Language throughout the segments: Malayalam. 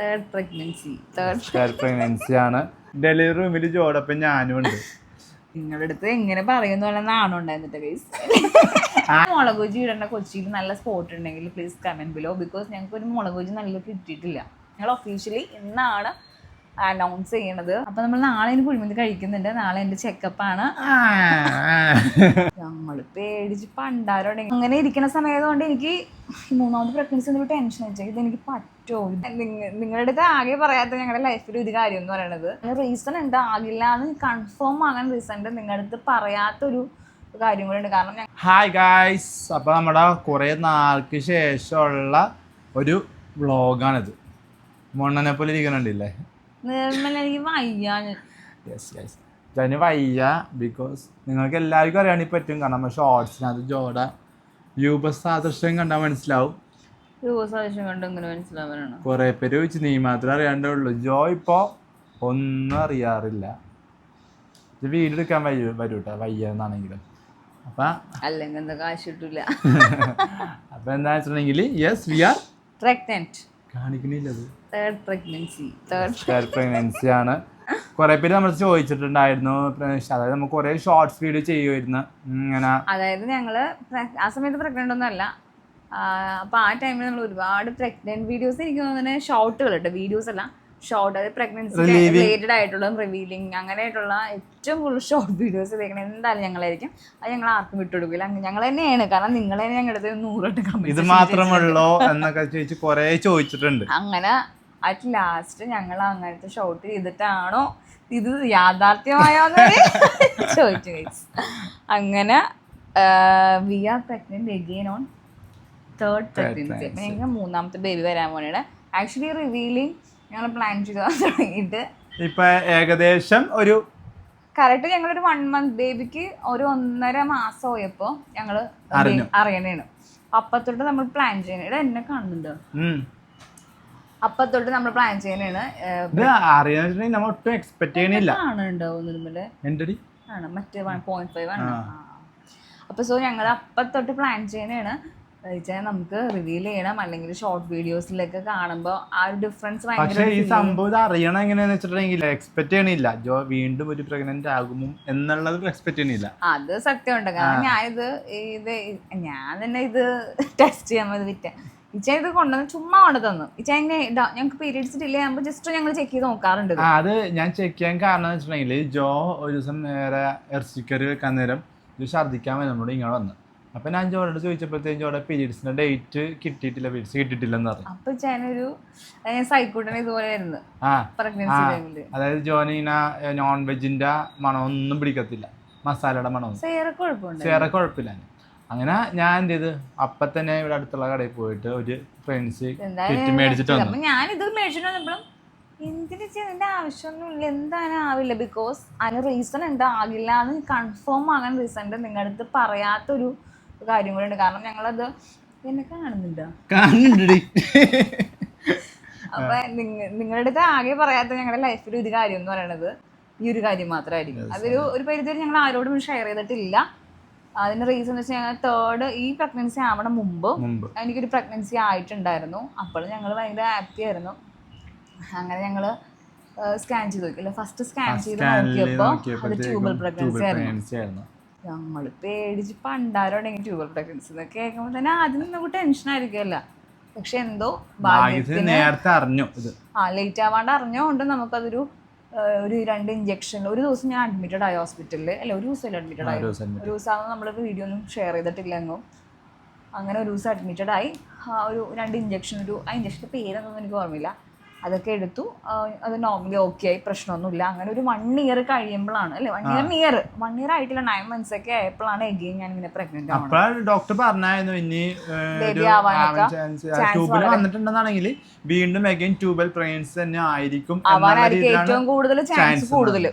തേർഡ് പ്രഗ്നൻസി ആണ്. ഡെലിവറി റൂമിൽ ജോടൊപ്പം ഞാനും ഉണ്ട്. നിങ്ങളുടെ അടുത്ത് എങ്ങനെ പറയുന്ന പോലെ നാണം ഉണ്ടായിരുന്നിട്ട് ഗൈസ്. മുളക് ബജി ഇടേണ്ട കൊച്ചിയിൽ നല്ല സ്പോട്ട് ഉണ്ടെങ്കിൽ പ്ലീസ് കമന്റ് ബിലോ. ബിക്കോസ് ഞങ്ങൾക്ക് ഒരു മുളക് ബജി നല്ല കിട്ടിയിട്ടില്ല. ഞങ്ങൾ ഒഫീഷ്യലി ഇന്നാണ് അനൗൺസ് ചെയ്യണത്. അപ്പൊ നമ്മൾ നാളെ ഇനി കുഴിമന്തി കഴിക്കുന്നുണ്ട്. നാളെ എന്റെ ചെക്കപ്പാണ്. ഞങ്ങള് പേടിച്ച് പണ്ടാരോടെ അങ്ങനെ ഇരിക്കുന്ന സമയത്തുകൊണ്ട് എനിക്ക് മൂന്നാമത്തെ പ്രഗ്നൻസി ഒരു ടെൻഷൻ വെച്ചാൽ ഇതെനിക്ക് പറ്റുമോ. നിങ്ങളുടെ അടുത്ത് ആകെ പറയാത്ത ഞങ്ങളുടെ ലൈഫിൽ ഒരു കാര്യം എന്ന് പറയുന്നത് റീസൺ ഉണ്ട്, ആകില്ല എന്ന് കൺഫേം ആകാൻ റീസൺ ഉണ്ട്. നിങ്ങളുടെ അടുത്ത് പറയാത്തൊരു കാര്യം കൂടെ ഉണ്ട്. കാരണം ഹായ് ഗായ്സ്, അപ്പൊ നമ്മുടെ കുറെ നാൾക്ക് ശേഷമുള്ള ഒരു വ്ളോഗാണിത്. മൊണ്ണനെ പോലെ ഇരിക്കണുണ്ടല്ലേ. എനിക്ക് വയ്യാന്. ഇതിന് വയ്യ ബിക്കോസ് നിങ്ങൾക്ക് എല്ലാവർക്കും അറിയാണെങ്കിൽ പറ്റും. കാരണം നമ്മൾ ഷോർട്സിനകത്ത് ജോഡ രൂപസാദൃശ്യം കണ്ടാൽ മനസ്സിലാവും. കുറെ പേര് ചോദിച്ചു നീ മാത്രമേ അറിയാണ്ടുള്ളൂ. ജോ ഇപ്പോ ഒന്നും അറിയാറില്ല. വീഡിയോ എടുക്കാൻ വരൂട്ടോ വയ്യെന്നാണെങ്കിലും. അപ്പൊ അല്ലെങ്കിൽ എന്താ കാശ് കിട്ടൂല. അപ്പൊ എന്താ വെച്ചിട്ടുണ്ടെങ്കിൽ യെസ് വി ആർ പ്രഗ്നന്റ്. കാണിക്കണില്ലത് തേർഡ് പ്രഗ്നൻസി ആണ്. കുറെ പേര് നമ്മൾ ചോദിച്ചിട്ടുണ്ടായിരുന്നു. അതായത് നമുക്ക് കുറെ ഷോർട്സ് വീഡിയോ ചെയ്യുമായിരുന്നു ഇങ്ങനെ. അതായത് ഞങ്ങള് ആ സമയത്ത് പ്രഗ്നന്റ് ഒന്നും അല്ല. അപ്പൊ ആ ടൈമിൽ നമ്മൾ ഒരുപാട് പ്രഗ്നന്റ് വീഡിയോസ് എനിക്ക് തോന്നുന്നു ഷോർട്ടുകൾ കേട്ടോ, വീഡിയോസ് അല്ല ഷോർട്ട്. അതായത് പ്രഗ്നൻസി റിലേറ്റഡ് ആയിട്ടുള്ള റിവീലിംഗ് അങ്ങനെയായിട്ടുള്ള ഏറ്റവും കൂടുതൽ ഷോർട്ട് വീഡിയോസ് ചെയ്തേക്കണം എന്തായാലും ഞങ്ങളായിരിക്കും. അത് ഞങ്ങൾ ആർക്കും വിട്ടുകൊടുക്കില്ല. ഞങ്ങൾ തന്നെയാണ്. കാരണം നിങ്ങൾ തന്നെ ഞങ്ങളുടെ 100 കമന്റ് ഇത് മാത്രമുള്ളോ എന്നൊക്കെ ചോദിച്ച് കുറെ ചോദിച്ചിട്ടുണ്ട്. അങ്ങനെ അറ്റ് ലാസ്റ്റ് ഞങ്ങൾ അങ്ങനത്തെ ഷോർട്ട് ചെയ്തിട്ടാണോ ഇത് യാഥാർത്ഥ്യമായോന്ന് ചോദിച്ചു ഗൈസ്. അങ്ങനെ we are pregnant again on third pregnancy. അപ്പൊ ഞങ്ങൾക്ക് മൂന്നാമത്തെ ബേബി വരാൻ പോണേ. ആക്ച്വലി റിവീലിംഗ് ഞങ്ങൾ പ്ലാൻ ചെയ്ത് തുടങ്ങിയിട്ട് ഇപ്പൊ ഏകദേശം ഒരു കറക്റ്റ് ഞങ്ങളൊരു 1 month ബേബിക്ക് ഒരു 1.5 മാസം ആയപ്പോ ഞങ്ങള് അറിയണേണ്. അപ്പത്തൊട്ട് നമ്മൾ പ്ലാൻ ചെയ്യണേ. എന്നെ കാണുന്നുണ്ടോ? അപ്പത്തൊട്ട് നമ്മൾ പ്ലാൻ ചെയ്യണേണ്. മറ്റേ 1.5 ആണ്. അപ്പൊ സോ ഞങ്ങൾ അപ്പത്തൊട്ട് പ്ലാൻ ചെയ്യണേണ്. നമുക്ക് റിവീൽ ചെയ്യണം, അല്ലെങ്കിൽ ഷോർട്ട് വീഡിയോസിലൊക്കെ കാണുമ്പോ ആ ഒരു ഡിഫറൻസ് പക്ഷേ ഈ സംഭവം അറിയണം എങ്ങനെയാന്ന് വെച്ചിട്ടുണ്ടെങ്കിൽ എക്സ്പെക്ട് ചെയ്യണില്ല ജോ വീണ്ടും ഒരു പ്രഗ്നന്റ് ആകുമോ എന്നുള്ളത് എക്സ്പെക്ട് ചെയ്യണില്ല. അത് സത്യമുണ്ട്. കാരണം ഞാൻ തന്നെ ഇത് ടെസ്റ്റ് ചെയ്യാൻ മതി വിറ്റ ഇച്ച ഇത് കൊണ്ടുവന്ന് ചുമ്മാ കൊണ്ട് തന്നു. ഇച്ച ഞങ്ങൾക്ക് പീരീഡ്സ് ഡിലേ ആകുമ്പോൾ ജസ്റ്റ് ഞങ്ങൾ ചെക്ക് ചെയ്ത് നോക്കാറുണ്ട്. അത് ഞാൻ ചെക്ക് ചെയ്യാൻ കാരണം വെച്ചിട്ടുണ്ടെങ്കിൽ ജോ ഒരു ദിവസം നേരെ ഇറച്ചിക്കറി വെക്കാൻ നേരം ഛർദ്ദിക്കാൻ വരുമ്പോഴും ഇങ്ങനെ വന്നു. അപ്പൊ ഞാൻ ജോയോട് ചോദിച്ചപ്പോഴത്തേക്കും ജോയുടെ പീരീഡ്സിന്റെ ഡേറ്റ് കിട്ടിയിട്ടില്ല, പീരീഡ്സ് കിട്ടിയിട്ടില്ലെന്ന് പറഞ്ഞു. അപ്പൊ ഞാനൊരു സൈക്കോട്ടനെ ഇതുപോലെ ആയിരുന്നു പ്രഗ്നൻസി ടൈമില്. അതായത് ജോന് ഇങ്ങനെ നോൺ വെജിന്റെ മണമൊന്നും പിടിക്കത്തില്ല, മസാലയുടെ മണമൊന്നും ചേറെ കുഴപ്പമില്ല. അങ്ങനെ ഞാൻ എന്ത് ചെയ്ത് അപ്പൊ തന്നെ ഇവിടെ അടുത്തുള്ള കടയിൽ പോയിട്ട് ഒരു ഫ്രണ്ട്സ് കിറ്റ് മേടിച്ചിട്ട് വന്നു. ഞാനിത് മേടിച്ചിട്ട് വന്നപ്പോഴും എന്തിനു ചെയ്തതിന്റെ ആവശ്യമൊന്നുമില്ല, എന്തായാലും ആവില്ല. ബിക്കോസ് അതിന് റീസൺ ഉണ്ടാകില്ല എന്ന് കൺഫേം ആകാൻ റീസൺ ഉണ്ട്. നിങ്ങളുടെ അടുത്ത് പറയാത്തൊരു കാര്യം കൂടെ ഉണ്ട്. കാരണം ഞങ്ങളത് എന്നെ കാണുന്നുണ്ടോ? അപ്പൊ നിങ്ങളുടെ അടുത്ത് ആകെ പറയാത്ത ഞങ്ങളുടെ ലൈഫിൽ ഒരു കാര്യം എന്ന് പറയണത് ഈ ഒരു കാര്യം മാത്രമായിരിക്കും. അതൊരു പരിധി ഞങ്ങൾ ആരോടും ഷെയർ ചെയ്തിട്ടില്ല. അതിന്റെ റീസൺ എന്ന് വെച്ചാൽ ഈ പ്രഗ്നൻസി ആവണ മുമ്പ് എനിക്കൊരു പ്രഗ്നൻസി ആയിട്ടുണ്ടായിരുന്നു. അപ്പോൾ ഞങ്ങൾ ഭയങ്കര ഹാപ്പി ആയിരുന്നു. അങ്ങനെ ഞങ്ങള് സ്കാൻ ചെയ്ത് നോക്കില്ല. ഫസ്റ്റ് സ്കാൻ ചെയ്ത് നോക്കിയപ്പോ അത് ട്യൂബൽ പ്രഗ്നൻസി ആയിരുന്നു. ഞങ്ങള് പേടിച്ച് പണ്ടാരോടെങ്കിൽ ട്യൂബൽ പ്രഗ്നൻസി എന്നൊക്കെ കേൾക്കുമ്പോൾ തന്നെ ആദ്യം നമുക്ക് ടെൻഷൻ ആയിരിക്കുമല്ല. പക്ഷെ എന്തോ ഭാഗ്യത്തിന് ലേറ്റ് ആവാണ്ട് അറിഞ്ഞോണ്ട് നമുക്കതൊരു 2 ഇഞ്ചക്ഷൻ. ഒരു ദിവസം ഞാൻ അഡ്മിറ്റഡ് ആയി ഹോസ്പിറ്റലിൽ. അല്ല, ഒരു ദിവസം അഡ്മിറ്റഡ് ആയി. ഒരു ദിവസം നമ്മൾ വീഡിയോ ഒന്നും ഷെയർ ചെയ്തിട്ടില്ല എങ്ങും. അങ്ങനെ ഒരു ദിവസം അഡ്മിറ്റഡ് ആയി. ഒരു 2 ഇഞ്ചക്ഷൻ, ആ ഇഞ്ചക്ഷൻ്റെ പേരൊന്നും എനിക്ക് ഓർമ്മയില്ല. അതൊക്കെ എടുത്തു. അത് നോർമലി ഓക്കെ ആയി, പ്രശ്നമൊന്നുമില്ല. അങ്ങനെ ഒരു 1 year കഴിയുമ്പോഴാണ്, അല്ലെ 1 year ആയിട്ടില്ല, 9 months ഒക്കെ ആയപ്പോഴാണ് എഗെയിൻ ഞാൻ ഇങ്ങനെ പ്രഗ്നന്റ് ആവുന്നത്. ഡോക്ടർ പറഞ്ഞായിരുന്നു ഇനി ട്യൂബിൽ വന്നിട്ടുണ്ടെന്നാണെങ്കിൽ വീണ്ടും എഗെയിൻ ട്യൂബൽ പ്രഗ്നൻസി തന്നെ ആയിരിക്കും, ആവാനായിരിക്കും ഏറ്റവും കൂടുതൽ ചാൻസ് കൂടുതൽ.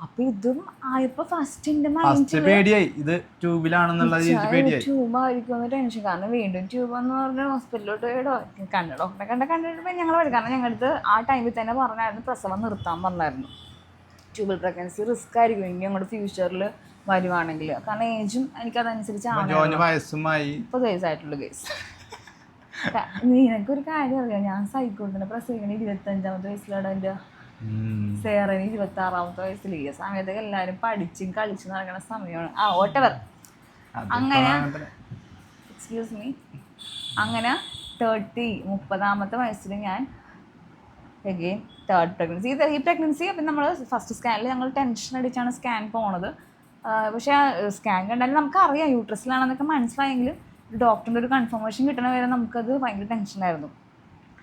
അപ്പൊ ഇതും ആയപ്പോ ഫസ്റ്റ് പേടിയായി, ഇത് ട്യൂബിലാണെന്നുള്ള ട്യൂബായിരിക്കും ടെൻഷൻ. കാരണം വീണ്ടും ട്യൂബ് എന്ന് പറഞ്ഞ ഹോസ്പിറ്റലിലോട്ട് ഡോക്ടറെ കണ്ടിട്ട് ഞങ്ങൾ വരും. കാരണം ഞങ്ങളുടെ ആ ടൈമിൽ തന്നെ പറഞ്ഞായിരുന്നു പ്രസവം നിർത്താൻ പറഞ്ഞായിരുന്നു. ട്യൂബൽ പ്രഗ്നൻസി റിസ്ക് ആയിരിക്കും ഇനി അങ്ങോട്ട് ഫ്യൂച്ചറിൽ വരുവാണെങ്കിൽ. കാരണം ഏജും എനിക്കതനുസരിച്ച് 30 വയസ്സായിട്ടുള്ള കേസ്. നിനക്കൊരു കാര്യം അറിയാം, ഞാൻ സൈക്കോട്ടിനെ പ്രസവിക്കണ 25ാമത്തെ വയസ്സിലാണ്. എൻ്റെ സേറന് 26ാമത്തെ വയസ്സിൽ. ഈ സമയത്തൊക്കെ എല്ലാവരും പഠിച്ചും കളിച്ചും നടക്കുന്ന സമയമാണ്. ഓട്ടവർ അങ്ങനെ എക്സ്ക്യൂസ് മീ അങ്ങനെ 30ാമത്തെ വയസ്സിൽ ഞാൻ അഗെയിൻ തേർഡ് പ്രഗ്നൻസി. ഈ പ്രഗ്നൻസി അപ്പം നമ്മൾ ഫസ്റ്റ് സ്കാനിൽ ഞങ്ങൾ ടെൻഷൻ അടിച്ചാണ് സ്കാൻ പോണത്. പക്ഷേ സ്കാൻ കണ്ടാലും നമുക്കറിയാം യൂട്രസിലാണെന്നൊക്കെ മനസ്സിലായെങ്കിലും ഡോക്ടറിൻ്റെ ഒരു കൺഫർമേഷൻ കിട്ടണ വരെ നമുക്കത് ഭയങ്കര ടെൻഷനായിരുന്നു.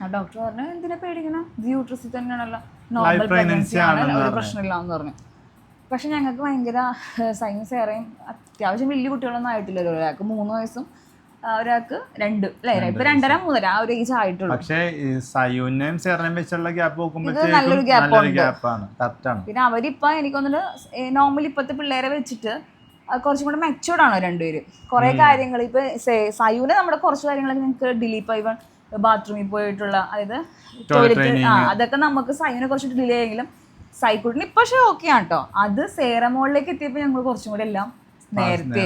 ആ ഡോക്ടർ പറഞ്ഞു എന്തിനാ പേടിക്കണം, ഇത് യൂട്രസിൽ തന്നെയാണല്ലോ, നോർമൽ പ്രഗ്നൻസി ആണ്, ഒരു പ്രശ്നമില്ല എന്ന് പറഞ്ഞു. പക്ഷെ ഞങ്ങൾക്ക് ഭയങ്കര സൈൻസ് ഏറെയും അത്യാവശ്യം വലിയ കുട്ടികളൊന്നും ആയിട്ടില്ലല്ലോ. ഒരാൾക്ക് 3 വയസ്സും ഒരാൾക്ക് 2 അല്ലേ, ഇപ്പൊ 2.5 3 ആ ഒരു ഏജ് ആയിട്ടുള്ളൂ. പക്ഷേ വെച്ചുള്ള ഗ്യാപ്പ് നല്ലൊരു ഗ്യാപ്പാണ്. പിന്നെ അവരിപ്പോ എനിക്ക് തോന്നുന്നു നോർമലി ഇപ്പത്തെ പിള്ളേരെ വെച്ചിട്ട് കുറച്ചും കൂടെ മെച്ചൂർഡ് ആണ് രണ്ടുപേരും. കുറെ കാര്യങ്ങൾ ഇപ്പൊ സയൂന് നമ്മുടെ കുറച്ച് കാര്യങ്ങളൊക്കെ ഞങ്ങൾക്ക് ഡിലീറ്റ് ആയി, ബാത്റൂമിൽ പോയിട്ടുള്ള അതായത് ടോയ്ലറ്റ് അതൊക്കെ നമുക്ക് സയൂനെ കുറച്ച് ഡിലേ ആയെങ്കിലും സൈക്കിളിന് ഇപ്പൊ പക്ഷേ ഓക്കെ ആണ് കേട്ടോ. അത് സേറമോളിലേക്ക് എത്തിയപ്പോൾ ഞങ്ങൾ കുറച്ചും കൂടെ എല്ലാം നേരത്തെ.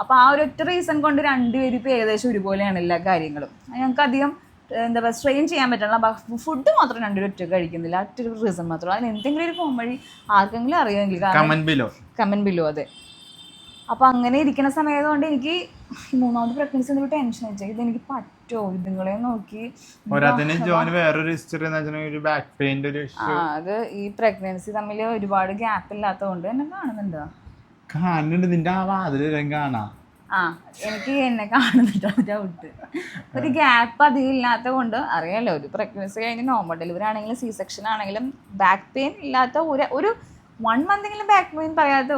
അപ്പൊ ആ ഒരു ഒറ്റ റീസൺ കൊണ്ട് രണ്ടുപേരും ഇപ്പൊ ഏകദേശം ഒരുപോലെയാണ് എല്ലാ കാര്യങ്ങളും. ഞങ്ങൾക്ക് അധികം എന്താ പറയുക സ്ട്രെയിൻ ചെയ്യാൻ പറ്റില്ല. ഫുഡ് മാത്രം രണ്ടുപേരും ഒറ്റ കഴിക്കുന്നില്ല, ഒറ്റൊരു റീസൺ മാത്രം. അതിന് എന്തെങ്കിലും ഒരു കോമഡി ആർക്കെങ്കിലും അറിയാമെങ്കിൽ കമന്റ് ബിലോ. അതെ. അപ്പൊ അങ്ങനെ ഇരിക്കുന്ന സമയത്ത് കൊണ്ട് എനിക്ക് 3ാമത്തെ പ്രഗ്നൻസി ഒരു ടെൻഷൻ വെച്ചാൽ ഇത് എനിക്ക് പറ്റുമോ, ഇതുങ്ങളെ നോക്കി. അത് ഈ പ്രഗ്നൻസി തമ്മിൽ ഒരുപാട് ഗ്യാപ്പ് ഇല്ലാത്തതുകൊണ്ട് എന്നെ കാണുന്നുണ്ടോ? എനിക്ക് എന്നെ കാണുന്നുണ്ടോ ഡൗട്ട്. ഒരു ഗ്യാപ്പ് അധികം ഇല്ലാത്ത കൊണ്ട് അറിയാലോ, ഒരു പ്രഗ്നൻസി കഴിഞ്ഞ് നോർമൽ ഡെലിവറി ആണെങ്കിലും സി സെക്ഷൻ ആണെങ്കിലും ബാക്ക് പെയിൻ ഇല്ലാത്ത ഒരു 1 മന്തെങ്കിലും ബാക്ക് പെയിൻ പറയാത്ത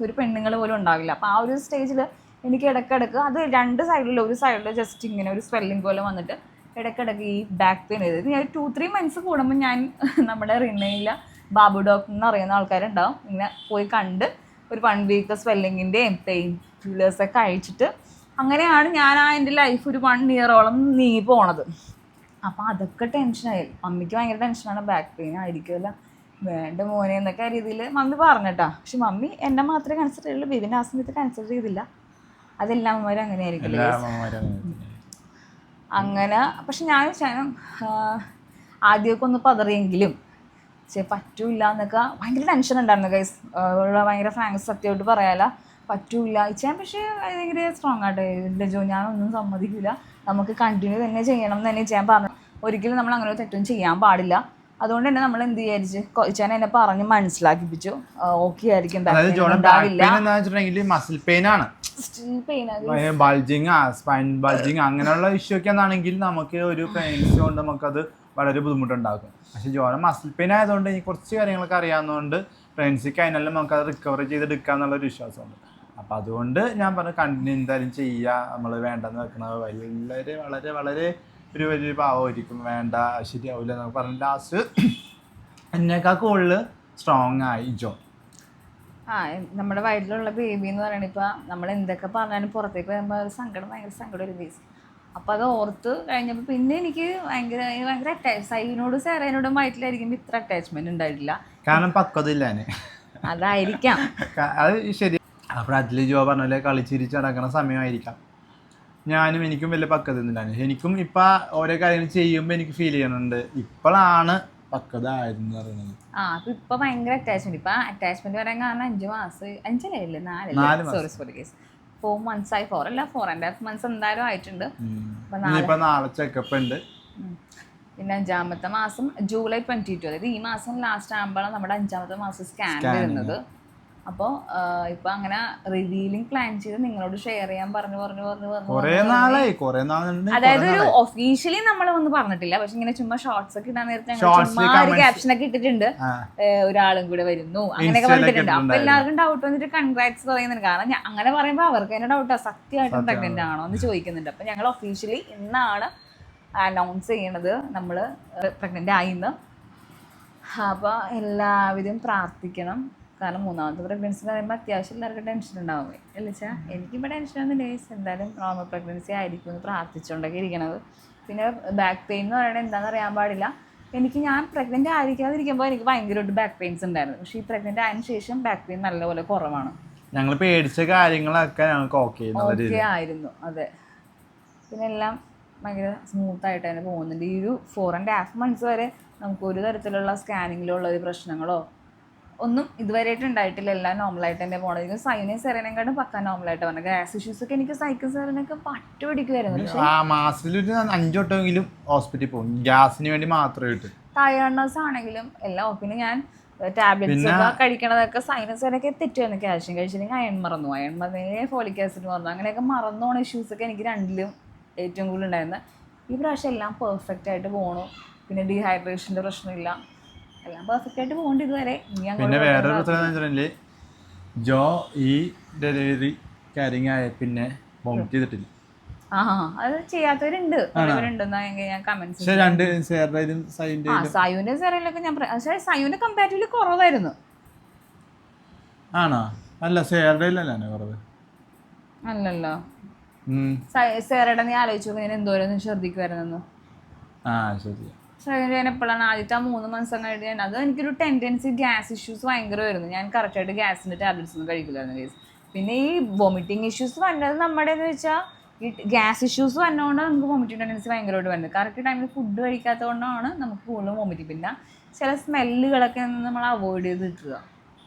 ഒരു പെണ്ണുങ്ങൾ പോലും ഉണ്ടാവില്ല. അപ്പോൾ ആ ഒരു സ്റ്റേജിൽ എനിക്ക് ഇടയ്ക്കിടയ്ക്ക് അത് 2 സൈഡിലും ഒരു സൈഡിൽ ജസ്റ്റ് ഇങ്ങനെ ഒരു സ്വെല്ലിംഗ് പോലെ വന്നിട്ട് ഇടയ്ക്കിടയ്ക്ക് ഈ ബാക്ക് പെയിൻ ചെയ്തത് ഞാൻ 2-3 മന്ത്സ് കൂടുമ്പോൾ ഞാൻ നമ്മുടെ റിനയില ബാബു ഡോക്ടർ എന്ന് അറിയുന്ന ആൾക്കാരുണ്ടാവും, ഇങ്ങനെ പോയി കണ്ട് ഒരു 1 വീക്ക് സ്വെല്ലിങ്ങിൻ്റെയും പെയിൻ കില്ലേഴ്സൊക്കെ കഴിച്ചിട്ട് അങ്ങനെയാണ് ഞാൻ എൻ്റെ ലൈഫ് ഒരു 1 ഇയറോളം നീങ്ങി പോണത്. അപ്പോൾ അതൊക്കെ ടെൻഷനായി. മമ്മിക്ക് ഭയങ്കര ടെൻഷനാണ്, ബാക്ക് പെയിൻ ആയിരിക്കുമല്ല, വേണ്ട മോനെ എന്നൊക്കെ രീതിയിൽ മമ്മി പറഞ്ഞിട്ടാ. പക്ഷെ മമ്മി എന്നെ മാത്രമേ കൺസിഡർ ചെയ്യുള്ളൂ, ബേബിനെ ആ സമയത്ത് കൺസിഡർ ചെയ്തില്ല. അതെല്ലാ അമ്മമാരും അങ്ങനെ ആയിരിക്കില്ല. അങ്ങനെ പക്ഷെ ഞാൻ ആദ്യമൊക്കെ ഒന്ന് പതറിയെങ്കിലും പറ്റൂല എന്നൊക്കെ ഭയങ്കര ടെൻഷൻ ഉണ്ടായിരുന്നു ഗൈസ്. ഭയങ്കര ഫ്രാങ്ക്സ് സത്യമായിട്ട് പറയാല, പറ്റൂല ഇച്ചാൻ. പക്ഷേ ഭയങ്കര സ്ട്രോങ് ആട്ടെ എൻ്റെ ജോ, ഞാനൊന്നും സമ്മതിക്കില്ല, നമുക്ക് കണ്ടിന്യൂ തന്നെ ചെയ്യണം എന്ന് തന്നെ ചെയ്യാൻ പറഞ്ഞു. ഒരിക്കലും നമ്മൾ അങ്ങനെ തെറ്റും ചെയ്യാൻ പാടില്ല. അതുകൊണ്ട് തന്നെ നമ്മൾ എന്ത് വിചാരിച്ച് ഇച്ചാൻ എന്നെ പറഞ്ഞ് മനസ്സിലാക്കിപ്പിച്ചു, ഓക്കെ ആയിരിക്കും, മസിൽ പെയിൻ ആണ്, സ്പൈൻ ബൾജിങ് അങ്ങനെയുള്ള ഇഷ്യൂ ഒക്കെ ആണെങ്കിൽ നമുക്ക് ഒരു പ്രഗ്നൻസി കൊണ്ട് നമുക്കത് വളരെ ബുദ്ധിമുട്ടുണ്ടാക്കും. പക്ഷെ ജോന മസിൽ പെയിൻ ആയതുകൊണ്ട് എനിക്ക് കുറച്ച് കാര്യങ്ങളൊക്കെ അറിയാവുന്നതുകൊണ്ട് പ്രഗ്നൻസിക്ക് അതിനെല്ലാം നമുക്കത് റിക്കവർ ചെയ്തെടുക്കുക എന്നുള്ളൊരു വിശ്വാസമുണ്ട്. അപ്പം അതുകൊണ്ട് ഞാൻ പറഞ്ഞു കണ്ടിന്യൂ എന്തായാലും ചെയ്യുക, നമ്മൾ വേണ്ടെന്ന് വെക്കണത് വളരെ വളരെ വളരെ വലിയൊരു പാവമായിരിക്കും, വേണ്ട ശരിയാവില്ല എന്നൊക്കെ പറഞ്ഞ് ലാസ്റ്റ് എന്നേക്കാൾ കൂടുതൽ സ്ട്രോങ് ആയി ജോൺ. നമ്മുടെ വയറ്റിലുള്ള ബേബി എന്ന് പറയണ ഇപ്പം നമ്മൾ എന്തൊക്കെ പറഞ്ഞാലും പുറത്തേക്ക് വരുമ്പോൾ ഒരു സങ്കടം, ഭയങ്കര സങ്കടം ഒരു ദിവസം. അപ്പം അത് ഓർത്ത് കഴിഞ്ഞപ്പോൾ പിന്നെ എനിക്ക് ഭയങ്കര സൈനോടും സേറേനോടും വയറ്റിലായിരിക്കുമ്പോൾ ഇത്ര അറ്റാച്ച്മെന്റ് ഉണ്ടായിട്ടില്ല. കാരണം പക്വതയില്ല അതായിരിക്കാം. അത് ശരി. അപ്പോൾ അതിൽ ജോ പറഞ്ഞ പോലെ കളിച്ചിരിച്ച് നടക്കുന്ന സമയമായിരിക്കാം. എനിക്കും വലിയ പക്വത ഒന്നുമില്ല. എനിക്കും ഇപ്പം ഓരോ കാര്യങ്ങൾ ചെയ്യുമ്പോൾ എനിക്ക് ഫീൽ ചെയ്യുന്നുണ്ട് ഇപ്പോഴാണ് പക്വത ആയിരുന്നു പറയുന്നത്. അപ്പൊ ഇപ്പൊ ഭയങ്കര അറ്റാച്ച്മെന്റ്. ഇപ്പൊ അറ്റാച്ച്മെന്റ് പറയാൻ കാരണം 5 മാസം 4 months ആയി, 4.5 months എന്തായാലും ആയിട്ടുണ്ട്. നാളെ ചെക്കപ്പ് ഉണ്ട്. പിന്നെ 5ാമത്തെ മാസം ജൂലൈ 22, അതായത് ഈ മാസം ലാസ്റ്റ് ആകുമ്പോഴാണ് നമ്മുടെ 5ാമത്തെ മാസം സ്കാൻ വരുന്നത്. അപ്പോൾ ഇപ്പൊ അങ്ങനെ റിവീലിംഗ് പ്ലാൻ ചെയ്ത് നിങ്ങളോട് ഷെയർ ചെയ്യാൻ പറഞ്ഞു. അതായത് ഒരു ഒഫീഷ്യലി നമ്മൾ ഒന്നും പറഞ്ഞിട്ടില്ല, പക്ഷെ ഇങ്ങനെ ചുമ്മാ ഷോർട്സ് ഒക്കെ ഇടാൻ നേരത്തെ ചുമ്മാ ഒരു ക്യാപ്ഷൻ ഒക്കെ ഇട്ടിട്ടുണ്ട്, ഒരാളും കൂടെ വരുന്നു അങ്ങനെയൊക്കെ പറഞ്ഞിട്ടുണ്ട്. അപ്പൊ എല്ലാവർക്കും ഡൗട്ട് വന്നിട്ട് കൺഗ്രാറ്റ്സ് പറയുന്നുണ്ട്. കാരണം അങ്ങനെ പറയുമ്പോൾ അവർക്ക് തന്നെ ഡൗട്ടാ സത്യമായിട്ടും പ്രഗ്നന്റ് ആണോ എന്ന് ചോദിക്കുന്നുണ്ട്. അപ്പൊ ഞങ്ങൾ ഒഫീഷ്യലി ഇന്നാണ് അനൗൺസ് ചെയ്യണത് നമ്മൾ പ്രഗ്നന്റ് ആയിന്ന്. അപ്പൊ എല്ലാവരും പ്രാർത്ഥിക്കണം. കാരണം 3ാമത്തെ പ്രഗ്നൻസി എന്ന് പറയുമ്പോൾ അത്യാവശ്യം എല്ലാവർക്കും ടെൻഷൻ ഉണ്ടാവും അല്ലേ വെച്ചാൽ. എനിക്കിപ്പോൾ ടെൻഷനൊന്നും ഡേയ്സ് എന്തായാലും നോർമൽ പ്രഗ്നൻസി ആയിരിക്കും എന്ന് പ്രാർത്ഥിച്ചുകൊണ്ടൊക്കെ ഇരിക്കണത്. പിന്നെ ബാക്ക് പെയിൻ എന്ന് പറയുന്നത് എന്താണെന്ന് അറിയാൻ പാടില്ല. ഞാൻ പ്രഗ്നൻ്റ് ആയിരിക്കാതിരിക്കുമ്പോൾ എനിക്ക് ഭയങ്കരമായിട്ട് ബാക്ക് പെയിൻസ് ഉണ്ടായിരുന്നു. പക്ഷേ ഈ പ്രഗ്നൻ്റ് ആയതിനു ശേഷം ബാക്ക് പെയിൻ നല്ലപോലെ കുറവാണ്. ഞങ്ങൾ പേടിച്ച കാര്യങ്ങളൊക്കെ ഞങ്ങൾക്ക് ഓക്കെ ആയിരുന്നു. അതെ, പിന്നെ എല്ലാം ഭയങ്കര സ്മൂത്തായിട്ട് തന്നെ പോകുന്നുണ്ട്. ഈ ഒരു 4.5 months വരെ നമുക്ക് ഒരു തരത്തിലുള്ള സ്കാനിങ്ങിലുള്ള ഒരു പ്രശ്നങ്ങളോ ഒന്നും ഇതുവരെയായിട്ട് ഉണ്ടായിട്ടില്ല. എല്ലാം നോർമലായിട്ട് തന്നെ പോകണം. സൈനും സെറേനെക്കാട്ടും പക്കാ നോർമലായിട്ട് പറഞ്ഞത്. ഗ്യാസ് ഇഷ്യൂസ് ഒക്കെ എനിക്ക് സൈക്കിൾ സെറേനൊക്കെ പട്ട് പിടിക്കുമായിരുന്നു. മാസത്തിൽ 5 വട്ടമെങ്കിലും ഹോസ്പിറ്റലിൽ പോകും, ഗ്യാസിന് വേണ്ടി മാത്രമായിട്ട്. ടയർഡ്നെസ് ആണെങ്കിലും എല്ലാം. പിന്നെ ഞാൻ ടാബ്ലറ്റ്സ് ഒക്കെ കഴിക്കണതൊക്കെ സൈനസിനൊക്കെ തെറ്റുമായിരുന്നു. കാൽഷ്യം കഴിച്ചില്ലെങ്കിൽ അയൺ മറന്നു, അയൺ മറന്നേ ഫോളിക് ആസിഡ് മറന്നു, അങ്ങനെയൊക്കെ മറന്നു പോണ ഇഷ്യൂസൊക്കെ എനിക്ക് രണ്ടിലും ഏറ്റവും കൂടുതൽ ഉണ്ടായിരുന്നു. ഈ പ്രാവശ്യം എല്ലാം പെർഫെക്റ്റ് ആയിട്ട് പോകണു. പിന്നെ ഡീഹൈഡ്രേഷൻ്റെ പ്രശ്നമില്ല, എല്ലാം പെർഫെക്റ്റ് ആയിട്ട് പോകേണ്ട ഇതുവരെ. പിന്നെ വേറൊരു പ്രശ്നം ജോ ഈ ഡെലിവറി കാര്യങ്ങൾ ആയ പിന്നെ വോമിറ്റ് ചെയ്തിട്ടില്ല. അത് ചെയ്യാത്തവരുണ്ട്, ഞാൻ കമന്റ്സ്. സയുവിന്റെ സെറയിലൊക്കെ ഞാൻ പക്ഷേ സയുവിന്റെ കമ്പാരിറ്റീവ്ലി കുറവായിരുന്നു. ആണോ? അല്ല, സെറയിലല്ലേ കുറവ്? അല്ലല്ലോ, സെറയുടെ നീ ആലോചിച്ചു ഞാൻ എന്തോരം ശ്രദ്ധിക്കുമായിരുന്നു. ഞാൻ എപ്പോഴാണ് ആദ്യത്തെ 3 months കഴിഞ്ഞിട്ട് ഞാൻ അത് എനിക്കൊരു ടെൻഡൻസി ഗ്യാസ് ഇഷ്യൂസ് ഭയങ്കര വരുന്നു. ഞാൻ കറക്റ്റായിട്ട് ഗ്യാസിന്റെ ടാബ്ലറ്റ്സ് ഒന്നും കഴിക്കില്ലായിരുന്നു കേസ്. പിന്നെ ഈ വോമിറ്റിംഗ് ഇഷ്യൂസ് വന്നത് നമ്മുടെ എന്ന് വെച്ചാൽ ഈ ഗ്യാസ് ഇഷ്യൂസ് വന്നതുകൊണ്ട് നമുക്ക് വോമിറ്റിംഗ് ടെൻഡൻസി ഭയങ്കരമായിട്ട് വരുന്നത്. കറക്റ്റ് ടൈമിൽ ഫുഡ് കഴിക്കാത്തത് കൊണ്ടാണ് നമുക്ക് കൂടുതലും വോമിറ്റിംഗ്. പിന്നെ ചില സ്മെല്ലുകളൊക്കെ നമ്മൾ അവോയ്ഡ് ചെയ്ത് നിൽക്കുക.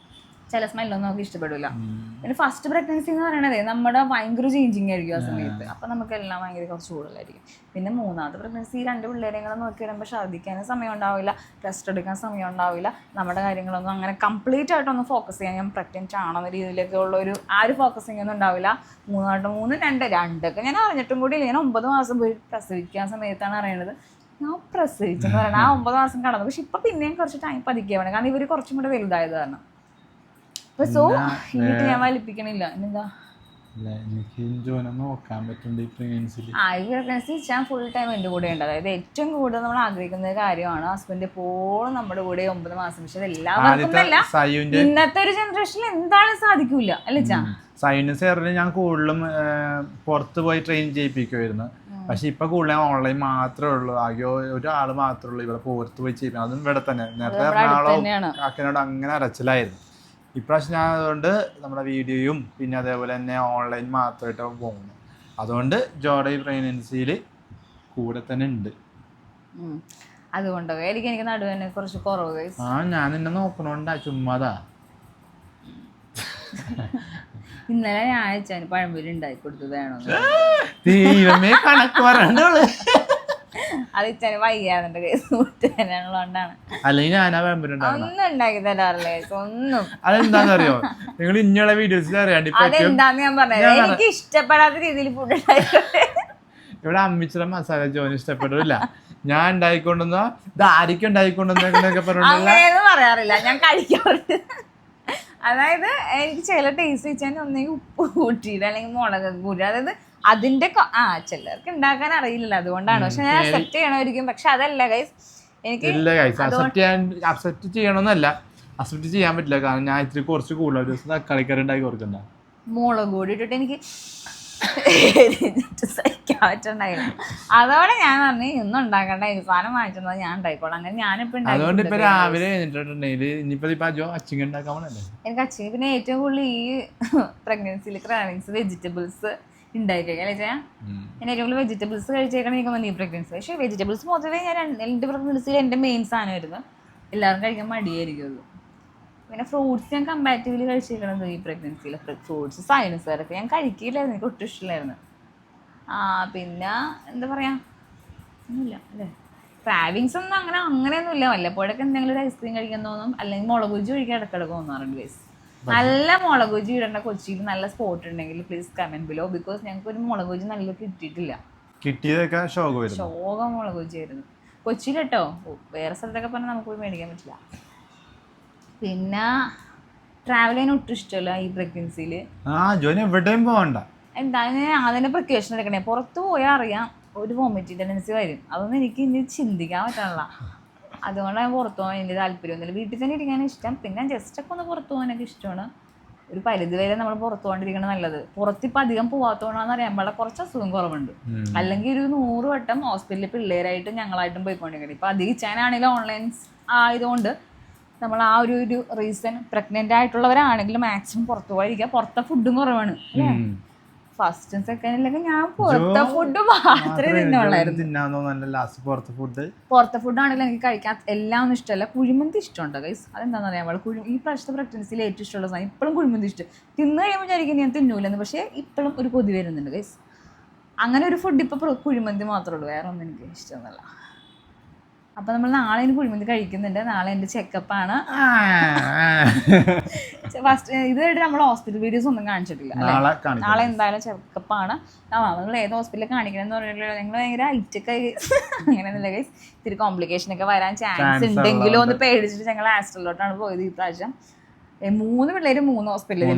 ചില സ്മെല്ലൊന്നും നമുക്ക് ഇഷ്ടപ്പെടില്ല. പിന്നെ ഫസ്റ്റ് പ്രഗ്നൻസി എന്ന് പറയണതേ നമ്മുടെ ഭയങ്കര ചേഞ്ചിങ് ആയിരിക്കും ആ സമയത്ത്. അപ്പം നമുക്കെല്ലാം ഭയങ്കര കുറച്ച് കൂടുതലായിരിക്കും. പിന്നെ 3ാമത്തെ പ്രഗ്നൻസി 2 പിള്ളേരെയും കൂടെ നോക്കി വരുമ്പോൾ ഛർദ്ദിക്കാനും സമയം ഉണ്ടാവില്ല, റെസ്റ്റ് എടുക്കാൻ സമയം ഉണ്ടാവില്ല, നമ്മുടെ കാര്യങ്ങളൊന്നും അങ്ങനെ കംപ്ലീറ്റ് ആയിട്ടൊന്നും ഫോക്കസ് ചെയ്യാൻ, ഞാൻ പ്രഗ്നൻറ്റ് ആണെന്ന രീതിയിലൊക്കെ ഉള്ള ഒരു ഫോക്കസിങ് ഒന്നും ഉണ്ടാവില്ല. 3 ഞാൻ അറിഞ്ഞിട്ടും കൂടി ഇല്ല. ഞാൻ 9 മാസം പോയി പ്രസവിക്കാൻ സമയത്താണ് അറിയണത് ഞാൻ പ്രസവിച്ചെന്ന് പറയണത്. ആ 9 മാസം കടന്നു. പക്ഷെ ഇപ്പം പിന്നെയും കുറച്ച് ടൈം പതിക്കുകയാണ്, കാരണം ഇവർ കുറച്ചും കൂടെ വലുതായത് കാരണം. സോ എന്നിട്ട് ഞാൻ വലിപ്പിക്കണില്ല. എന്താ ഞാൻ ഫുൾ ടൈം എൻ്റെ കൂടെ ഉണ്ട്. അതായത് ഏറ്റവും കൂടുതൽ നമ്മൾ ആഗ്രഹിക്കുന്ന കാര്യമാണ് ഹസ്ബൻഡ് എപ്പോഴും നമ്മുടെ കൂടെ 9 മാസം. പക്ഷെ എല്ലാവർക്കും അല്ല, ഇന്നത്തെ ഒരു ജനറേഷനിൽ എന്തായാലും സാധിക്കൂല അല്ലേ ചാ? സൈനസ് ഞാൻ കൂടുതലും പുറത്ത് പോയി ട്രെയിൻ ചെയ്യിപ്പിക്കുമായിരുന്നു. പക്ഷെ ഇപ്പൊ കൂടുതലും ഓൺലൈൻ മാത്രമേ ഉള്ളൂ. ആകെ ഒരാൾ മാത്രമേ ഉള്ളൂ ഇവിടെ പുറത്ത് പോയി ചെയ്യിപ്പിക്കും. അതും ഇവിടെ തന്നെ. നേരത്തെ എറണാകുളം കാക്കനാട് അങ്ങനെ അരച്ചിലായിരുന്നു. ഇപ്രാവശ്യം ഞാൻ അതുകൊണ്ട് നമ്മുടെ വീഡിയോയും പിന്നെ അതേപോലെ തന്നെ ഓൺലൈൻ മാത്രമായിട്ട് പോകുന്നു. അതുകൊണ്ട് ജോഡി പ്രഗ്നൻസിയിൽ കൂടെ തന്നെ ഉണ്ട്. അതുകൊണ്ടോ എനിക്ക് നടുവിനെ കുറച്ച് കുറവ്. ഞാൻ നിന്നെ നോക്കണോണ്ടാ, ചുമ്മാതാ. ഇന്നലെ ഞാൻ അയച്ചാന് പഴംപൊരി ഉണ്ടാക്കി കൊടുത്തു വേണോ കണക്ക് പറയണ്ടോള്. അത് ഇച്ചാന് വയ്യാതെ കേസ് മുട്ടുകൊണ്ടാണ്. അല്ലെങ്കിൽ ഞാനാ ഒന്നും ഉണ്ടാക്കി തരാറില്ല കേസ്, ഒന്നും. അതെന്താന്നറിയോ, നിങ്ങൾ ഇനിയുള്ള വീഡിയോസിൽ അറിയാണ്ട് അതെന്താന്ന് ഞാൻ പറഞ്ഞത്. എനിക്ക് ഇഷ്ടപ്പെടാത്ത രീതിയിൽ ഫുഡ് ഉണ്ടാക്കിക്കോട്ടെ. ഇവിടെ അമ്മിച്ചിടെ മസാല ജോന് ഇഷ്ടപ്പെടില്ല. ഞാൻ ഉണ്ടായിക്കൊണ്ടുവന്ന ഇതാരിക്കും ഉണ്ടായിക്കൊണ്ടുവന്നൊക്കെ അങ്ങനെയൊന്നും പറയാറില്ല, ഞാൻ കഴിക്കാറുണ്ട്. അതായത് എനിക്ക് ചില ടേസ്റ്റ് വെച്ചാൽ ഒന്നെങ്കിൽ ഉപ്പ് കൂട്ടിയിട്ട് അല്ലെങ്കിൽ മുളക് കൂട്ടി, അതായത് അതിന്റെ ചിലർക്ക് ഉണ്ടാക്കാൻ അറിയില്ല, അതുകൊണ്ടാണ്. പക്ഷെ ഞാൻ അക്സെപ്റ്റ് ചെയ്യണമായിരിക്കും. പക്ഷെ അതല്ല ഗൈസ്, എനിക്ക് അക്സെപ്റ്റ് ചെയ്യണമെന്നല്ല, അക്സെപ്റ്റ് ചെയ്യാൻ പറ്റില്ല. കാരണം ഞാൻ ഇത്തിരി കുറച്ച് കൂടുതൽ ഒരു ദിവസം തക്കാളിക്കറി ഉണ്ടാക്കി കൊടുക്കണ്ട, മുളക് കൂടി ഇട്ടിട്ട് എനിക്ക് സഹിക്കാൻ പറ്റുന്നുണ്ടായിരുന്നു. അതോടെ ഞാൻ പറഞ്ഞു ഇന്നും ഉണ്ടാക്കണ്ട, ഈ സാധനം വാങ്ങിച്ചത് ഞാൻ ഉണ്ടായിക്കോളാം. അങ്ങനെ ഞാനിപ്പോ രാവിലെ എനിക്ക് അച്ഛന് പിന്നെ ഏറ്റവും കൂടുതൽ ഈ പ്രഗ്നൻസിയിൽ ക്രാവിങ്സ് വെജിറ്റബിൾസ് ഉണ്ടായി കഴിക്കാം അല്ലേ? ഞാൻ ഏറ്റവും കൂടുതൽ വെജിറ്റബിൾസ് കഴിച്ചേക്കണം എനിക്ക് തോന്നുന്നു ഈ പ്രഗ്നൻസി. പക്ഷേ വെജിറ്റബിൾസ് പൊതുവേ ഞാൻ എൻ്റെ പ്രഗ്നൻസിയിൽ എൻ്റെ മെയിൻ സാധനമായിരുന്നു. എല്ലാവരും കഴിക്കാൻ മടിയായിരിക്കും അത്. പിന്നെ ഫ്രൂട്ട്സ് ഞാൻ കമ്പാരിറ്റീവ്ലി കഴിച്ചിരിക്കണത് ഈ പ്രഗ്നൻസിയിൽ. ഫ്രൂട്ട്സ് സൈനസുകാരൊക്കെ ഞാൻ കഴിക്കില്ലായിരുന്നു, എനിക്ക് ഒട്ടും ഇഷ്ടമില്ലായിരുന്നു. പിന്നെ എന്താ പറയുക, ഒന്നുമില്ല അല്ലേ, ക്രാവിങ്സ് ഒന്നും അങ്ങനെയൊന്നും ഇല്ല. വല്ലപ്പോഴൊക്കെ എന്തെങ്കിലും ഒരു ഐസ്ക്രീം കഴിക്കാൻ തോന്നും, അല്ലെങ്കിൽ മുളക് ബജി കഴിക്കാൻ ഇടക്കിടക്ക് തോന്നാറുണ്ട് ഗൈസ്. നല്ല മുളക് ബജി ഇടേണ്ട കൊച്ചിയിൽ നല്ല സ്പോട്ട് ഉണ്ടെങ്കിൽ പ്ലീസ് കമന്റ് ബിലോ. ബിക്കോസ് ഞങ്ങൾക്ക് ഒരു മുളക് ബജി നല്ല കിട്ടിയിട്ടില്ല. കിട്ടിയതൊക്കെ ശോകം മുളക് ബജി ആയിരുന്നു കൊച്ചിയിൽ കേട്ടോ. വേറെ സ്ഥലത്തൊക്കെ പറഞ്ഞാൽ നമുക്ക് പോയി മേടിക്കാൻ പറ്റില്ല. പിന്നെ ട്രാവൽ ചെയ്യാൻ ഒട്ടും ഇഷ്ടമല്ല ഈ പ്രഗ്നൻസിയിൽ. എവിടെയും പോകണ്ട, എന്തായാലും അതിന്റെ പ്രിക്കോഷൻ എടുക്കണേ. പുറത്ത് പോയാൽ അറിയാം ഒരു വോമിറ്റിംഗ് ടെൻഡൻസി വരും. അതൊന്നും എനിക്ക് ഇനി ചിന്തിക്കാൻ പറ്റണില്ല. അതുകൊണ്ട് ഞാൻ പുറത്തു പോകാൻ എനിക്ക് താല്പര്യമൊന്നുമില്ല. വീട്ടിൽ തന്നെ ഇരിക്കാൻ ഇഷ്ടം. പിന്നെ ജസ്റ്റ് ഒക്കെ ഒന്ന് പുറത്തു പോകാനൊക്കെ ഇഷ്ടമാണ്. ഒരു പരിധി വരെ നമ്മൾ പുറത്തു പോകാണ്ടിരിക്കണം നല്ലത്. പുറത്തിപ്പോൾ അധികം പോകാത്തതുകൊണ്ടാണെന്ന് അറിയാൻ കുറച്ച് അസുഖം കുറവുണ്ട്. അല്ലെങ്കിൽ ഒരു 100 വട്ടം ഹോസ്പിറ്റലിൽ പിള്ളേരായിട്ടും ഞങ്ങളായിട്ടും പോയിക്കൊണ്ടിരിക്കണം. ഇപ്പം അധികം ഓൺലൈൻ ആയതുകൊണ്ട് നമ്മൾ ആ ഒരു റീസൺ പ്രഗ്നൻ്റ് ആയിട്ടുള്ളവരാണെങ്കിലും മാക്സിമം പുറത്തു പോയിരിക്കുക. പുറത്തെ ഫുഡും കുറവാണ് അല്ലേ, ഫസ്റ്റും സെക്കൻഡിലൊക്കെ ഞാൻ പുറത്തെ ഫുഡ് മാത്രമേ തിന്നുള്ളായിരുന്നു. പുറത്തെ ഫുഡ് ആണെങ്കിലും എനിക്ക് കഴിക്കാൻ എല്ലാം ഒന്നും ഇഷ്ടമല്ല. കുഴിമന്തി ഇഷ്ടമുണ്ടോ ഗൈസ്? അതെന്താണെന്ന് അറിയാൻ ഈ പ്രാവശ്യത്തെ പ്രഗ്നൻസിയിൽ ഏറ്റവും ഇഷ്ടമുള്ള സാധനം ഇപ്പോഴും കുഴിമന്തി ഇഷ്ടം. തിന്നു കഴിയുമ്പോൾ വിചാരിക്കും ഞാൻ തിന്നൂലെന്ന്, പക്ഷേ ഇപ്പോഴും ഒരു കൊതി വരുന്നുണ്ട് ഗൈസ്. അങ്ങനെ ഒരു ഫുഡ് ഇപ്പോൾ കുഴിമന്തി മാത്രമേ ഉള്ളൂ, വേറെ ഒന്നും എനിക്ക് ഇഷ്ടമൊന്നുമല്ല. അപ്പം നമ്മൾ നാളെ എനിക്ക് കുഴിമന്തി കഴിക്കുന്നുണ്ട്. നാളെ എൻ്റെ ചെക്കപ്പാണ്. ഫസ്റ്റ് ഇതായിട്ട് നമ്മൾ ഹോസ്പിറ്റൽ വീഡിയോസ് ഒന്നും കാണിച്ചിട്ടില്ല. നാളെ എന്തായാലും ചെക്കപ്പാണ്. നമ്മൾ ഏത് ഹോസ്പിറ്റലിൽ കാണിക്കണമെന്ന് പറഞ്ഞിട്ടില്ല. ഞങ്ങൾ ഭയങ്കര ഐറ്റൊക്കെ അങ്ങനെയൊന്നുമില്ല ഗൈസ്. ഇത്തിരി കോംപ്ലിക്കേഷൻ ഒക്കെ വരാൻ ചാൻസ് ഉണ്ടെങ്കിലോ എന്ന് പേടിച്ചിട്ട് ഞങ്ങൾ ആസ്ട്രലോട്ടാണ് പോയത് ഈ പ്രാവശ്യം. 3 പിള്ളേര് 3 ഹോസ്പിറ്റലിൽ,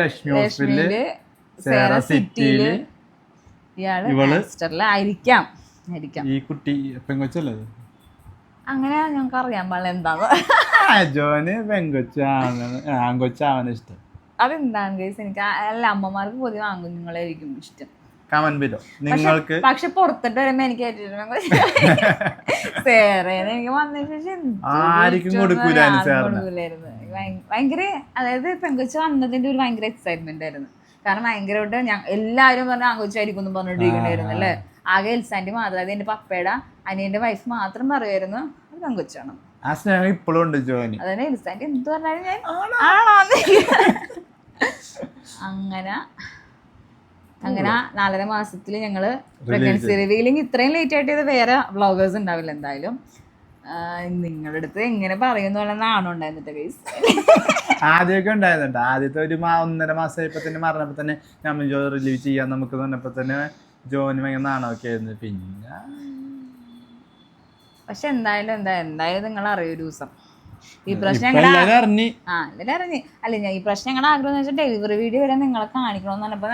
ലക്ഷ്മിയില്, സേറ സിറ്റിയില്, ഇയാള് ആസ്ട്രലായിരിക്കാം. ഈ കുട്ടി പെങ്കൊച്ചല്ലേ? അങ്ങനെ ഞങ്ങൾക്ക് അറിയാൻ പാടില്ല എന്താന്ന്. ജോന് ആൺകൊച്ചാവാൻ ഇഷ്ടം. അതെന്താണ് ഗൈസ്? എനിക്ക് അല്ല, അമ്മമാർക്ക് പൊതുവെ ആൺകുഞ്ഞുങ്ങളായിരിക്കും ഇഷ്ടം. നിങ്ങൾക്ക് പക്ഷെ പുറത്തിട്ട് വരുമ്പോ എനിക്ക് സേറേനെ എനിക്ക് വന്നതിന് ശേഷം കൊടുക്കൂലായിരുന്നു. ഭയങ്കര, അതായത് പെങ്കൊച്ച് വന്നതിന്റെ ഒരു ഭയങ്കര എക്സൈറ്റ്മെന്റ് ആയിരുന്നു. കാരണം ഭയങ്കരമായിട്ട് എല്ലാവരും പറഞ്ഞ ആൺകൊച്ചായിരിക്കും എന്ന് പറഞ്ഞിട്ടിരിക്കണായിരുന്നു അല്ലേ. ആകെ എൽസാൻറ്റി മാത്രം, അതായത് എൻ്റെ പപ്പയുടെ അനിയന്റെ വൈഫ് മാത്രം പറയുമായിരുന്നു അത് പെങ്കൊച്ചാണ്. ആ സ്നേഹം ഇപ്പോഴും ഉണ്ട് ജോനി. അതന്നെ എൽസാൻറ്റി എന്ത് പറഞ്ഞാലും ഞാൻ ആണോന്ന്. അങ്ങനെ 4.5 മാസത്തിൽ ഞങ്ങള് പ്രഗ്നൻസി റിവീലിംഗ് ഇത്രയും ലേറ്റ് ആയിട്ട് ചെയ്ത് വേറെ വ്ളോഗേഴ്സ് ഉണ്ടാവില്ല എന്തായാലും. നിങ്ങളുടെ അടുത്ത് എങ്ങനെ പറയുന്ന ആണോ ഉണ്ടായിരുന്നിട്ട് ഗൈസ്? ആദ്യമൊക്കെ ഉണ്ടായിരുന്നുണ്ട്. ആദ്യത്തെ ഒരു 1.5 മാസമായപ്പോ തന്നെ പറഞ്ഞപ്പോ തന്നെ നമ്മൾ ജോ റിലീവ് ചെയ്യാൻ നമുക്ക് പറഞ്ഞപ്പോ തന്നെ ജോന് ഭയങ്കര നാണമൊക്കെ ആയിരുന്നു. പിന്നെ പക്ഷെ എന്തായാലും നിങ്ങൾ അറിയും ഒരു ദിവസം. ഈ പ്രശ്നം എല്ലാവരും അറിഞ്ഞ് അല്ല, ഞാൻ ഈ പ്രശ്നം ഞങ്ങളുടെ ആഗ്രഹം എന്ന് വെച്ചാൽ ഡെലിവറി വീഡിയോ വരെ നിങ്ങളെ കാണിക്കണമെന്ന് പറഞ്ഞപ്പോൾ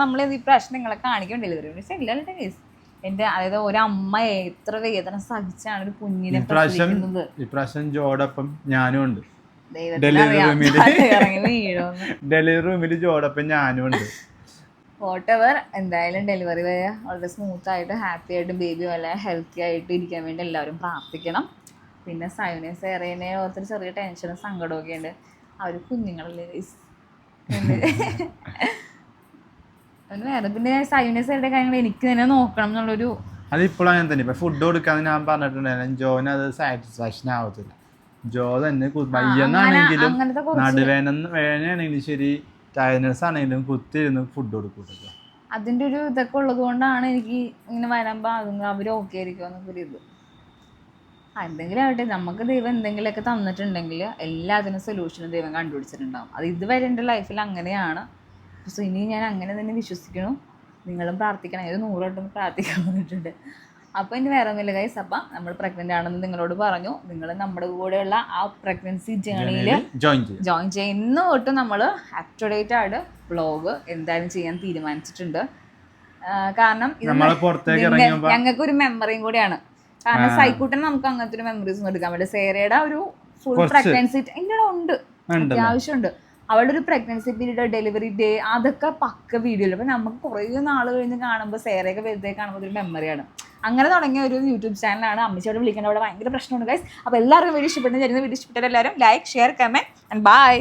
നമ്മൾ ഈ പ്രശ്നം നിങ്ങളെ കാണിക്കും. ഡെലിവറി വീഡിയോസ് ഇല്ലല്ലോ കേസ്. എന്റെ, അതായത് ഒരമ്മ എത്ര വേദന സഹിച്ചാണ് ഒരു കുഞ്ഞിനെ പ്രസവിക്കുന്നത്. ഇപ്രാവശ്യം ജോടൊപ്പം ഞാനും ഉണ്ട്. ഡെലിവറി റൂമിൽ ജോടൊപ്പം ഞാനും ഉണ്ട്. വോട്ടെവർ, എന്തായാലും ഡെലിവറി വരെ വളരെ സ്മൂത്ത് ആയിട്ട് ഹാപ്പി ആയിട്ട് ബേബി വളരെ ഹെൽത്തി ആയിട്ട് ഇരിക്കാൻ വേണ്ടി എല്ലാവരും പ്രാർത്ഥിക്കണം. പിന്നെ സൈനെ സേറേനെ ഓർത്തിട്ട് ചെറിയ ടെൻഷനും സങ്കടമൊക്കെ ഉണ്ട്. അവർ കുഞ്ഞുങ്ങളല്ലേ വേറെ. പിന്നെ സൈനെ സേറയുടെ കാര്യങ്ങൾ എനിക്ക് തന്നെ നോക്കണം എന്നുള്ളൊരു, അതിപ്പോഴും അങ്ങനെ തന്നെ. ഇപ്പൊ ഫുഡ് കൊടുക്കാന്ന് ഞാൻ പറഞ്ഞിട്ടുണ്ടായിരുന്നു, ജോന് അത് സാറ്റിസ്ഫാക്ഷൻ ആവത്തില്ല. ജോ തന്നെ വയ്യെന്നാണെങ്കിലും വേനയാണെങ്കിലും ശരി, ടയർനെസ് ആണെങ്കിലും കുത്തിരുന്ന് ഫുഡ് കൊടുക്കൂട്ടോ. അതിന്റെ ഒരു ഇതൊക്കെ ഉള്ളത് കൊണ്ടാണ് എനിക്ക് ഇങ്ങനെ വരുമ്പോ അവര് ഓക്കെ ആയിരിക്കും എന്നൊക്കെ ഇത്. എന്തെങ്കിലും ആവട്ടെ, നമുക്ക് ദൈവം എന്തെങ്കിലുമൊക്കെ തന്നിട്ടുണ്ടെങ്കിൽ എല്ലാത്തിനും സൊല്യൂഷനും ദൈവം കണ്ടുപിടിച്ചിട്ടുണ്ടാവും. അത് ഇതുവരെ എൻ്റെ ലൈഫിൽ അങ്ങനെയാണ്. സോ ഇനി ഞാൻ അങ്ങനെ തന്നെ വിശ്വസിക്കണം. നിങ്ങളും പ്രാർത്ഥിക്കണം. ഇത് 100 വട്ടം പ്രാർത്ഥിക്കാൻ പറഞ്ഞിട്ടുണ്ട്. അപ്പോൾ ഇനി വേറെ ഒന്നുമില്ല ഗൈസ്. അപ്പം നമ്മൾ പ്രഗ്നൻ്റ് ആണെന്ന് നിങ്ങളോട് പറഞ്ഞു. നിങ്ങൾ നമ്മുടെ കൂടെയുള്ള ആ പ്രഗ്നൻസി ജേണിയിൽ ജോയിൻ ചെയ്യുന്ന തൊട്ട് നമ്മൾ അപ് ടു ഡേറ്റ് ആയിട്ട് വ്ളോഗ് എന്തായാലും ചെയ്യാൻ തീരുമാനിച്ചിട്ടുണ്ട്. കാരണം ഞങ്ങൾക്കൊരു മെമ്മറിയും കൂടിയാണ്. കാരണം സൈക്കൂട്ടൻ നമുക്ക് അങ്ങനത്തെ ഒരു മെമ്മറീസ് ഒന്നും എടുക്കാൻ പറ്റില്ല. സേറയുടെ ഒരു ഫുൾ പ്രഗ്നൻസി എൻ്റെ ഉണ്ട്, അത്യാവശ്യമുണ്ട്. അവളുടെ ഒരു പ്രഗ്നൻസി പീരീഡ്, ഡെലിവറി ഡേ, അതൊക്കെ പക്ക വീഡിയോ. അപ്പം നമുക്ക് കുറേ നാൾ കഴിഞ്ഞ് കാണുമ്പോൾ സേറയൊക്കെ വലുതായി കാണുമ്പോൾ ഒരു മെമ്മറിയാണ്. അങ്ങനെ തുടങ്ങിയ ഒരു യൂട്യൂബ് ചാനലാണ്. അമ്മച്ചിയോട് വിളിക്കേണ്ട അവിടെ ഭയങ്കര പ്രശ്നമുണ്ട് ഗൈസ്. അപ്പോൾ എല്ലാവർക്കും വീഡിയോ ഇഷ്ടപ്പെടുന്ന വീഡിയോ ഇഷ്ടപ്പെട്ട എല്ലാവരും like, share, comment and by.